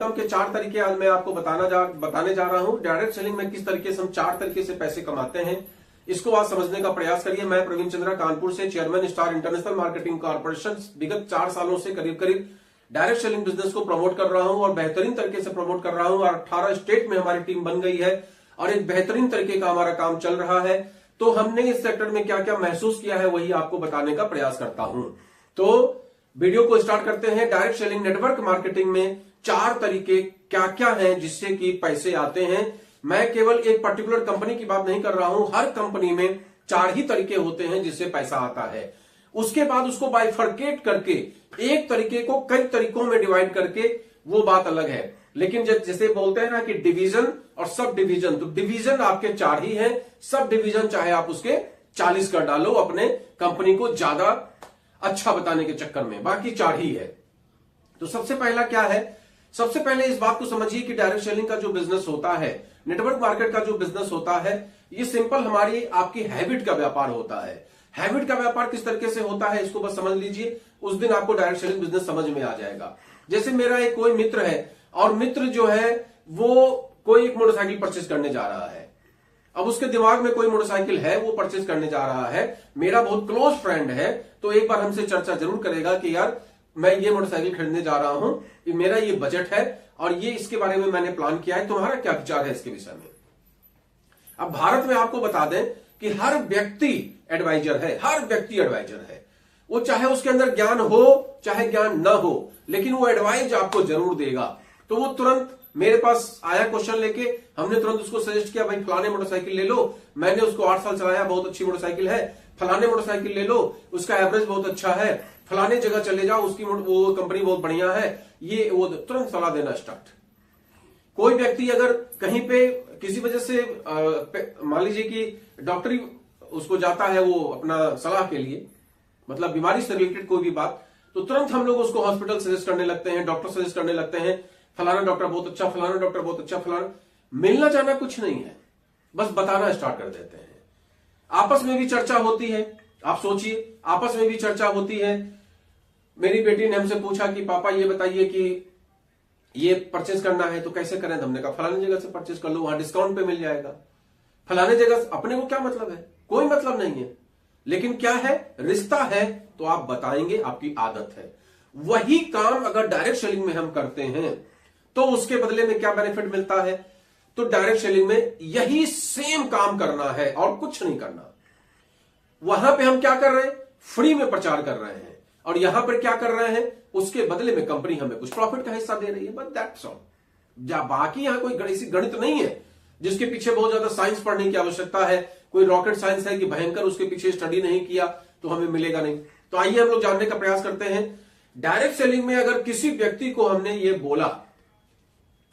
के 4 तरीके आज मैं आपको बताने जा रहा हूं। डायरेक्ट सेलिंग में किस तरीके से हम 4 तरीके से पैसे कमाते हैं, इसको आज समझने का प्रयास करिए। मैं प्रवीण चंद्रा कानपुर से, chairman star international marketing corporation, विगत 4 सालों से करीब डायरेक्ट सेलिंग बिजनेस को प्रमोट कर रहा हूं और बेहतरीन तरीके से प्रमोट कर रहा हूं। और 18 स्टेट में हमारी टीम बन गई है और एक बेहतरीन तरीके का हमारा काम चल रहा है। तो हमने इस सेक्टर में क्या क्या महसूस किया है वही आपको बताने का प्रयास करता हूं। तो वीडियो को स्टार्ट करते हैं। डायरेक्ट सेलिंग नेटवर्क मार्केटिंग में 4 तरीके क्या क्या हैं जिससे कि पैसे आते हैं। मैं केवल एक पर्टिकुलर कंपनी की बात नहीं कर रहा हूं, हर कंपनी में 4 ही तरीके होते हैं जिससे पैसा आता है। उसके बाद उसको बाइफरकेट करके एक तरीके को कई तरीकों में डिवाइड करके वो बात अलग है। लेकिन जैसे बोलते हैं ना कि डिवीजन और सब डिवीजन, तो डिवीजन आपके 4 ही हैं, सब डिवीजन चाहे आप उसके 40 कर डालो अपने कंपनी को ज्यादा अच्छा बताने के चक्कर में, बाकी 4 ही है। तो सबसे पहला क्या है, सबसे पहले इस बात को समझिए कि डायरेक्ट सेलिंग का जो बिजनेस होता है, नेटवर्क मार्केट का जो बिजनेस होता है, ये सिंपल हमारी आपकी हैबिट का व्यापार होता है। हैबिट का व्यापार किस तरीके से होता है इसको बस समझ लीजिए, उस दिन आपको डायरेक्ट सेलिंग बिजनेस समझ में आ जाएगा। जैसे मेरा एक कोई मित्र है और मित्र जो है वो कोई एक मोटरसाइकिल परचेज करने जा रहा है। अब उसके दिमाग में कोई मोटरसाइकिल है, वो परचेज करने जा रहा है, मेरा बहुत क्लोज फ्रेंड है, तो एक बार हमसे चर्चा जरूर करेगा कि यार मैं ये मोटरसाइकिल खरीदने जा रहा हूं, मेरा ये बजट है और ये इसके बारे में मैंने प्लान किया है, तुम्हारा क्या विचार है इसके विषय में। अब भारत में आपको बता दें कि हर व्यक्ति एडवाइजर है, हर व्यक्ति एडवाइजर है। वो चाहे उसके अंदर ज्ञान हो चाहे ज्ञान ना हो, लेकिन वो एडवाइज आपको जरूर देगा। तो वो तुरंत मेरे पास आया क्वेश्चन लेके, हमने तुरंत उसको सजेस्ट किया, भाई फलाने मोटरसाइकिल ले लो, मैंने उसको 8 साल चलाया, बहुत अच्छी मोटरसाइकिल है। फलाने मोटरसाइकिल ले लो, उसका एवरेज बहुत अच्छा है। फलाने जगह चले जाओ, उसकी वो कंपनी बहुत बढ़िया है। ये वो तुरंत सलाह देना स्टार्ट। कोई व्यक्ति अगर कहीं पे किसी वजह से मान लीजिए कि डॉक्टरी उसको जाता है वो अपना सलाह के लिए, मतलब बीमारी से रिलेटेड कोई भी बात, तो तुरंत हम लोग उसको हॉस्पिटल सजेस्ट करने लगते हैं, डॉक्टर सजेस्ट करने लगते हैं, फलाना डॉक्टर बहुत अच्छा, फलाना डॉक्टर बहुत अच्छा, फलाना। मिलना जाना कुछ नहीं है, बस बताना स्टार्ट कर देते हैं। आपस में भी चर्चा होती है, आप सोचिए, आपस में भी चर्चा होती है। मेरी बेटी ने हमसे पूछा कि पापा ये बताइए कि ये परचेज करना है तो कैसे करें। हमने कहा फलाने जगह से परचेज कर लो, वहां डिस्काउंट पे मिल जाएगा। फलाने जगह अपने को क्या मतलब है, कोई मतलब नहीं है, लेकिन क्या है, रिश्ता है तो आप बताएंगे, आपकी आदत है। वही काम अगर डायरेक्ट सेलिंग में हम करते हैं तो उसके बदले में क्या बेनिफिट मिलता है, तो डायरेक्ट सेलिंग में यही सेम काम करना है और कुछ नहीं करना। वहां पे हम क्या कर रहे हैं, फ्री में प्रचार कर रहे हैं, और यहां पर क्या कर रहे हैं, उसके बदले में कंपनी हमें कुछ प्रॉफिट का हिस्सा दे रही है, बस दैट्स ऑल। बाकी यहां कोई ऐसी गणित नहीं है जिसके पीछे बहुत ज्यादा साइंस पढ़ने की आवश्यकता है, कोई रॉकेट साइंस है कि भयंकर उसके पीछे स्टडी नहीं किया तो हमें मिलेगा नहीं। तो आइए हम लोग जानने का प्रयास करते हैं। डायरेक्ट सेलिंग में अगर किसी व्यक्ति को हमने ये बोला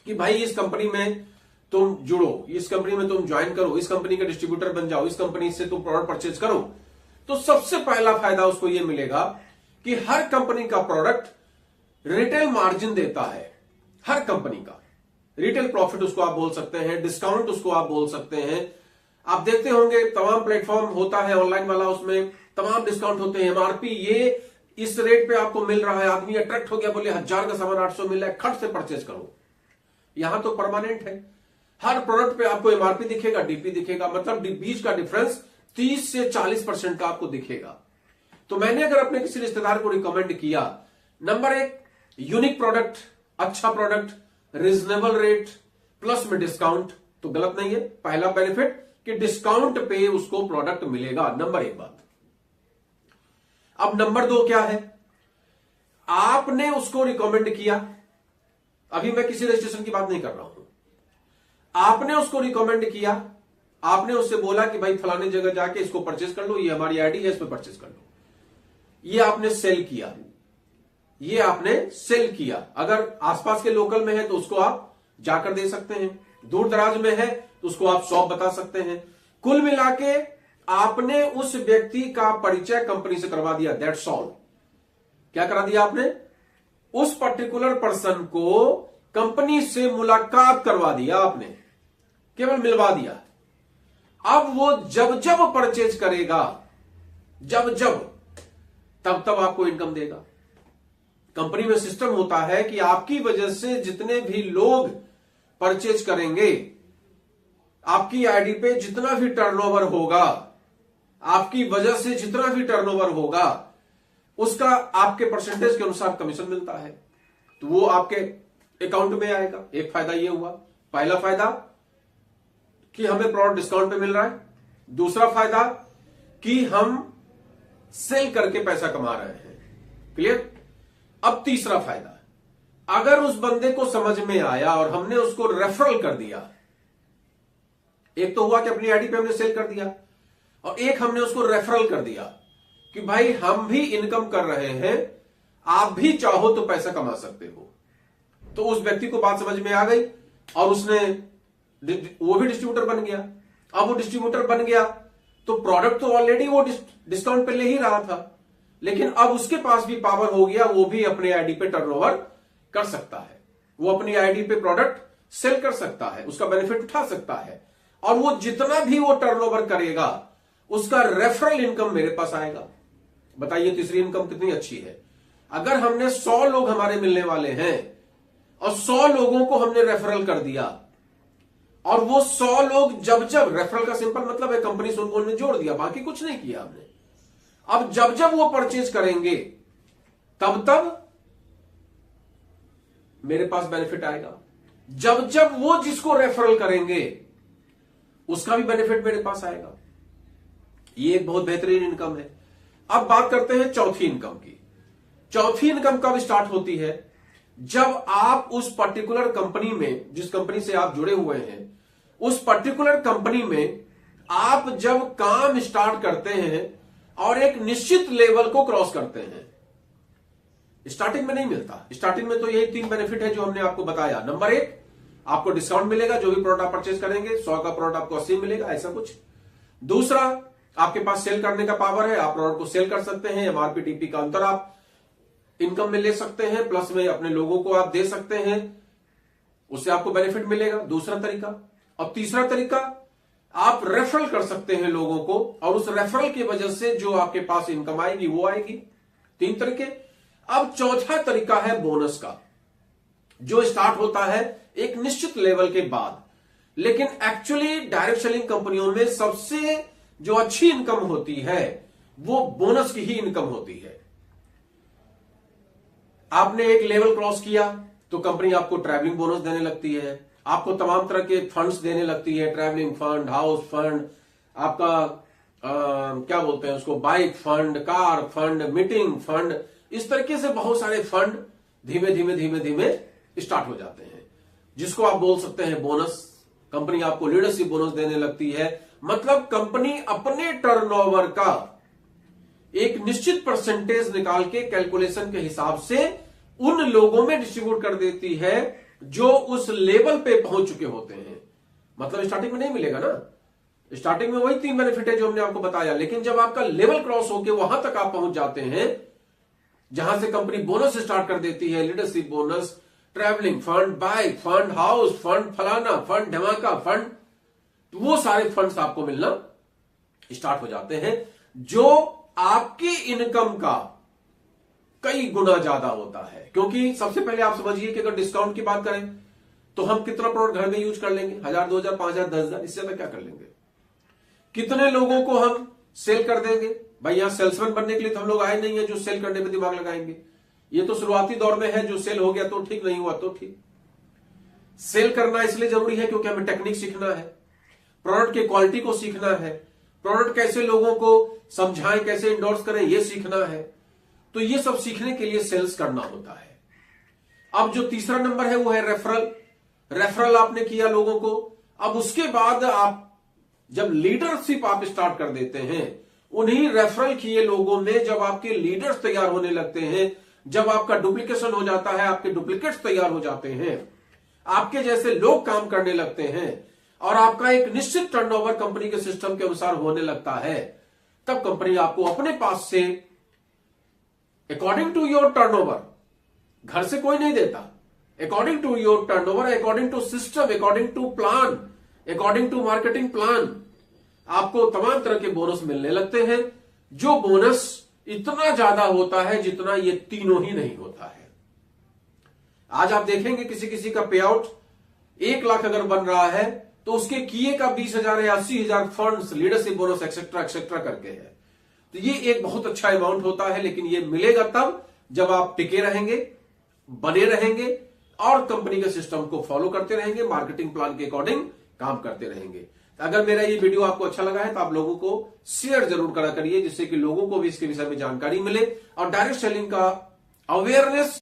कि भाई इस कंपनी में तुम जुड़ो, इस कंपनी में तुम ज्वाइन करो, इस कंपनी के डिस्ट्रीब्यूटर बन जाओ, इस कंपनी से तुम प्रोडक्ट परचेज करो, तो सबसे पहला फायदा उसको यह मिलेगा कि हर कंपनी का प्रोडक्ट रिटेल मार्जिन देता है। हर कंपनी का रिटेल प्रॉफिट उसको आप बोल सकते हैं, डिस्काउंट उसको आप बोल सकते हैं। आप देखते होंगे तमाम प्लेटफॉर्म होता है ऑनलाइन वाला, उसमें तमाम डिस्काउंट होते हैं। एमआरपी ये इस रेट पे आपको मिल रहा है, आदमी अट्रैक्ट हो गया, बोले 1000 का सामान 800 मिल रहा है, खट से परचेज करो। यहां तो परमानेंट है, हर प्रोडक्ट पे आपको एमआरपी दिखेगा, डीपी दिखेगा, मतलब बीच का डिफरेंस 30 से 40% का आपको दिखेगा। तो मैंने अगर अपने किसी रिश्तेदार को रिकमेंड किया, नंबर 1 यूनिक प्रोडक्ट, अच्छा प्रोडक्ट, रीजनेबल रेट प्लस में डिस्काउंट, तो गलत नहीं है। पहला बेनिफिट कि डिस्काउंट पे उसको प्रोडक्ट मिलेगा, नंबर 1 बात। अब नंबर 2 क्या है, आपने उसको रिकमेंड किया, अभी मैं किसी रजिस्ट्रेशन की बात नहीं कर रहा हूं, आपने उसको रिकमेंड किया, आपने उससे बोला कि भाई फलाने जगह जाके इसको परचेज कर लो, ये हमारी आईडी है, इस पर परचेज कर लो। ये आपने सेल किया, ये आपने सेल किया। अगर आसपास के लोकल में है तो उसको आप जाकर दे सकते हैं, दूर दराज में है तो उसको आप शॉप बता सकते हैं। कुल मिलाके आपने उस व्यक्ति का परिचय कंपनी से करवा दिया, दैट्स ऑल। क्या करा दिया आपने, उस पर्टिकुलर पर्सन को कंपनी से मुलाकात करवा दिया, आपने केवल मिलवा दिया। अब वो जब जब परचेज करेगा, जब जब, तब तब आपको इनकम देगा। कंपनी में सिस्टम होता है कि आपकी वजह से जितने भी लोग परचेज करेंगे, आपकी आईडी पे जितना भी टर्नओवर होगा, आपकी वजह से जितना भी टर्नओवर होगा, उसका आपके परसेंटेज के अनुसार कमीशन मिलता है, तो वो आपके अकाउंट में आएगा। एक फायदा ये हुआ, पहला फायदा कि हमें प्रोडक्ट डिस्काउंट पे मिल रहा है, दूसरा फायदा कि हम सेल करके पैसा कमा रहे हैं। क्लियर? अब तीसरा फायदा, अगर उस बंदे को समझ में आया और हमने उसको रेफरल कर दिया, एक तो हुआ कि अपनी आईडी पे हमने सेल कर दिया, और एक हमने उसको रेफरल कर दिया कि भाई हम भी इनकम कर रहे हैं, आप भी चाहो तो पैसा कमा सकते हो। तो उस व्यक्ति को बात समझ में आ गई और उसने वो भी डिस्ट्रीब्यूटर बन गया। अब वो डिस्ट्रीब्यूटर बन गया तो प्रोडक्ट तो ऑलरेडी वो डिस्काउंट पे ले ही रहा था, लेकिन अब उसके पास भी पावर हो गया, वो भी अपने आईडी पे टर्नओवर कर सकता है, वो अपनी आईडी पे प्रोडक्ट सेल कर सकता है, उसका बेनिफिट उठा सकता है, और वो जितना भी वो टर्नओवर करेगा उसका रेफरल इनकम मेरे पास आएगा। बताइए तीसरी इनकम कितनी अच्छी है। अगर हमने 100 लोग हमारे मिलने वाले हैं और 100 लोगों को हमने रेफरल कर दिया, और वो 100 लोग जब जब, रेफरल का सिंपल मतलब है कंपनी से उनको जोड़ दिया, बाकी कुछ नहीं किया हमने। अब जब जब वो परचेज करेंगे तब तब मेरे पास बेनिफिट आएगा, जब जब वो जिसको रेफरल करेंगे उसका भी बेनिफिट मेरे पास आएगा। ये एक बहुत बेहतरीन इनकम है। अब बात करते हैं चौथी इनकम की। चौथी इनकम कब स्टार्ट होती है? जब आप उस पर्टिकुलर कंपनी में, जिस कंपनी से आप जुड़े हुए हैं, उस पर्टिकुलर कंपनी में आप जब काम स्टार्ट करते हैं और एक निश्चित लेवल को क्रॉस करते हैं। स्टार्टिंग में नहीं मिलता, स्टार्टिंग में तो यही 3 बेनिफिट है जो हमने आपको बताया। नंबर 1, आपको डिस्काउंट मिलेगा, जो भी प्रोडक्ट आप परचेज करेंगे 100 का प्रोडक्ट आपको 80 मिलेगा, ऐसा कुछ। दूसरा, आपके पास सेल करने का पावर है, आप प्रोडक्ट को सेल कर सकते हैं, एमआरपी टीपी का अंतर आप इनकम में ले सकते हैं, प्लस में अपने लोगों को आप दे सकते हैं, उससे आपको बेनिफिट मिलेगा, दूसरा तरीका। अब तीसरा तरीका, आप रेफरल कर सकते हैं लोगों को, और उस रेफरल की वजह से जो आपके पास इनकम आएगी वो आएगी। 3 तरीके। अब चौथा तरीका है बोनस का, जो स्टार्ट होता है एक निश्चित लेवल के बाद, लेकिन एक्चुअली डायरेक्ट सेलिंग कंपनियों में सबसे जो अच्छी इनकम होती है वो बोनस की ही इनकम होती है। आपने एक लेवल क्रॉस किया तो कंपनी आपको ट्रैवलिंग बोनस देने लगती है, आपको तमाम तरह के फंड्स देने लगती है, ट्रैवलिंग फंड, हाउस फंड, आपका क्या बोलते हैं उसको, bike fund, car fund, meeting fund, इस तरीके से बहुत सारे फंड धीमे धीमे धीमे धीमे स्टार्ट हो जाते हैं, जिसको आप बोल सकते हैं बोनस। कंपनी आपको लीडरशिप बोनस देने लगती है, मतलब कंपनी अपने टर्नओवर का एक निश्चित परसेंटेज निकाल के कैलकुलेशन के हिसाब से उन लोगों में डिस्ट्रीब्यूट कर देती है जो उस लेवल पे पहुंच चुके होते हैं। मतलब स्टार्टिंग में नहीं मिलेगा ना, स्टार्टिंग में वही 3 बेनिफिट है जो हमने आपको बताया, लेकिन जब आपका लेवल क्रॉस होके वहां तक आप पहुंच जाते हैं जहां से कंपनी बोनस स्टार्ट कर देती है, leadership bonus, travelling fund, bike fund, house fund, फलाना फंड, धमाका फंड, तो वो सारे फंड्स आपको मिलना स्टार्ट हो जाते हैं, जो आपकी इनकम का कई गुना ज्यादा होता है। क्योंकि सबसे पहले आप समझिए कि अगर डिस्काउंट की बात करें तो हम कितना प्रोडक्ट घर में यूज कर लेंगे, 1000, 2000, 5000, 10,000, इससे ज्यादा क्या कर लेंगे? कितने लोगों को हम सेल कर देंगे? भाई यहां सेल्समैन बनने के लिए तो हम लोग आए नहीं है जो सेल करने में दिमाग लगाएंगे। ये तो शुरुआती दौर में है, जो सेल हो गया तो ठीक, नहीं हुआ तो ठीक। सेल करना इसलिए जरूरी है क्योंकि हमें टेक्निक सीखना है, प्रोडक्ट की क्वालिटी को सीखना है, प्रोडक्ट कैसे लोगों को समझाएं, कैसे इंडोर्स करें, ये सीखना है। तो ये सब सीखने के लिए सेल्स करना होता है। अब जो तीसरा नंबर है वो है रेफरल। रेफरल आपने किया लोगों को, अब उसके बाद आप जब लीडरशिप आप स्टार्ट कर देते हैं, उन्हीं रेफरल किए लोगों में जब आपके लीडर्स तैयार होने लगते हैं, जब आपका डुप्लीकेशन हो जाता है, आपके डुप्लीकेट्स तैयार हो जाते हैं, आपके जैसे लोग काम करने लगते हैं और आपका एक निश्चित टर्नओवर कंपनी के सिस्टम के अनुसार होने लगता है, तब कंपनी आपको अपने पास से अकॉर्डिंग टू योर टर्नओवर, घर से कोई नहीं देता, according to your turnover, according to system, according to plan, according to marketing plan, आपको तमाम तरह के बोनस मिलने लगते हैं, जो बोनस इतना ज्यादा होता है जितना ये तीनों ही नहीं होता है। आज आप देखेंगे किसी किसी का पे आउट 1 लाख अगर बन रहा है तो उसके किए का 20,000 या 80,000 funds leadership bonus etcetera etcetera करके है। तो ये एक बहुत अच्छा अमाउंट होता है, लेकिन ये मिलेगा तब जब आप टिके रहेंगे, बने रहेंगे और कंपनी के सिस्टम को फॉलो करते रहेंगे, मार्केटिंग प्लान के अकॉर्डिंग काम करते रहेंगे। अगर मेरा ये वीडियो आपको अच्छा लगा है तो आप लोगों को शेयर जरूर करा करिए, जिससे कि लोगों को भी इसके विषय में जानकारी मिले और डायरेक्ट सेलिंग का अवेयरनेस